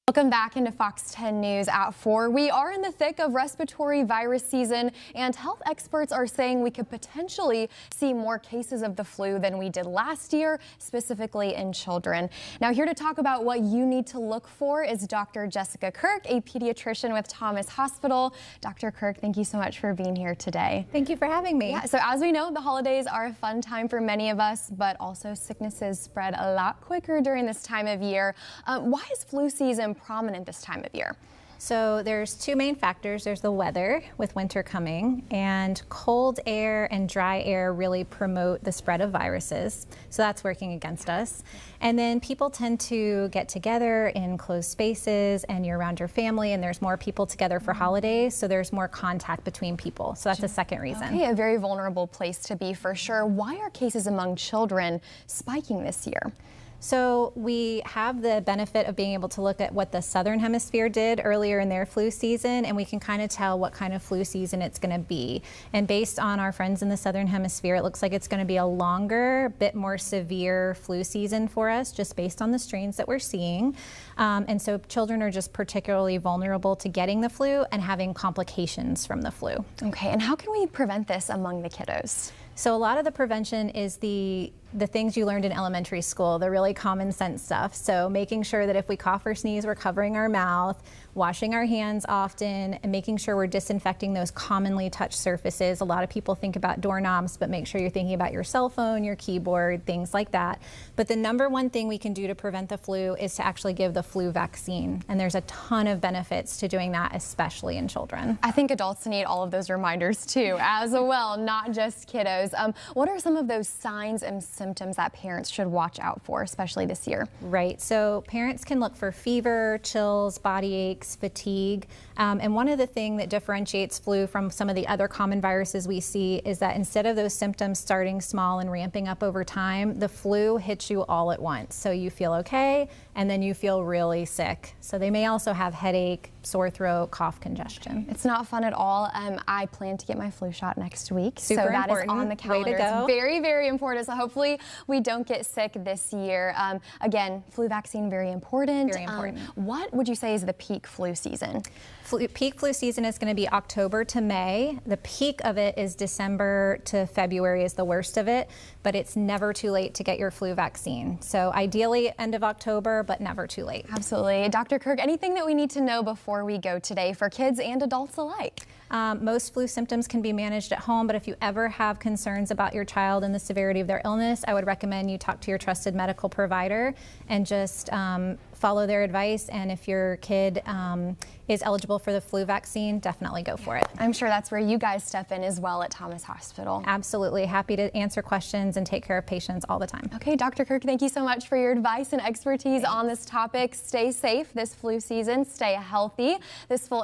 Welcome back into Fox 10 News at 4. We are in the thick of respiratory virus season, and health experts are saying we could potentially see more cases of the flu than we did last year, specifically in children. Now, here to talk about what you need to look for is Dr. Jessica Kirk, a pediatrician with Thomas Hospital. Dr. Kirk, thank you so much for being here today. Thank you for having me. Yeah, so as we know, the holidays are a fun time for many of us, but also sicknesses spread a lot quicker during this time of year. Why is flu season prominent this time of year? So there's two main factors. There's the weather with winter coming, and cold air and dry air really promote the spread of viruses. So that's working against us. And then people tend to get together in closed spaces, and you're around your family, and there's more people together for holidays, so there's more contact between people. So that's the second reason. Okay, a very vulnerable place to be for sure. Why are cases among children spiking this year? So we have the benefit of being able to look at what the Southern Hemisphere did earlier in their flu season, and we can kind of tell what kind of flu season it's going to be. And based on our friends in the Southern Hemisphere, it looks like it's going to be a longer, bit more severe flu season for us, just based on the strains that we're seeing. And so children are just particularly vulnerable to getting the flu and having complications from the flu. Okay, and how can we prevent this among the kiddos? So a lot of the prevention is the things you learned in elementary school, the really common sense stuff. So making sure that if we cough or sneeze, we're covering our mouth, washing our hands often, and making sure we're disinfecting those commonly touched surfaces. A lot of people think about doorknobs, but make sure you're thinking about your cell phone, your keyboard, things like that. But the number one thing we can do to prevent the flu is to actually give the flu vaccine. And there's a ton of benefits to doing that, especially in children. I think adults need all of those reminders too, as well, not just kiddos. What are some of those signs and symptoms that parents should watch out for, especially this year? Right, so parents can look for fever, chills, body aches, fatigue. And one of the things that differentiates flu from some of the other common viruses we see is that instead of those symptoms starting small and ramping up over time, the flu hits you all at once. So you feel okay, and then you feel really sick. So they may also have headache, sore throat, cough, congestion. It's not fun at all. I plan to get my flu shot next week. Super so that important. is on the calendar. Way to go. It's very, very important. So hopefully we don't get sick this year. Again, flu vaccine, very important. Very important. What would you say is the peak flu season? Peak flu season is going to be October to May. The peak of it is December to February is the worst of it, but it's never too late to get your flu vaccine. So ideally end of October, but never too late. Absolutely. Dr. Kirk, anything that we need to know before we go today for kids and adults alike? Most flu symptoms can be managed at home, but if you ever have concerns about your child and the severity of their illness, I would recommend you talk to your trusted medical provider and just follow their advice. And if your kid is eligible for the flu vaccine, definitely go for it. I'm sure that's where you guys step in as well at Thomas Hospital. Absolutely. Happy to answer questions and take care of patients all the time. Okay, Dr. Kirk, thank you so much for your advice and expertise on this topic. Stay safe this flu season. Stay healthy. This full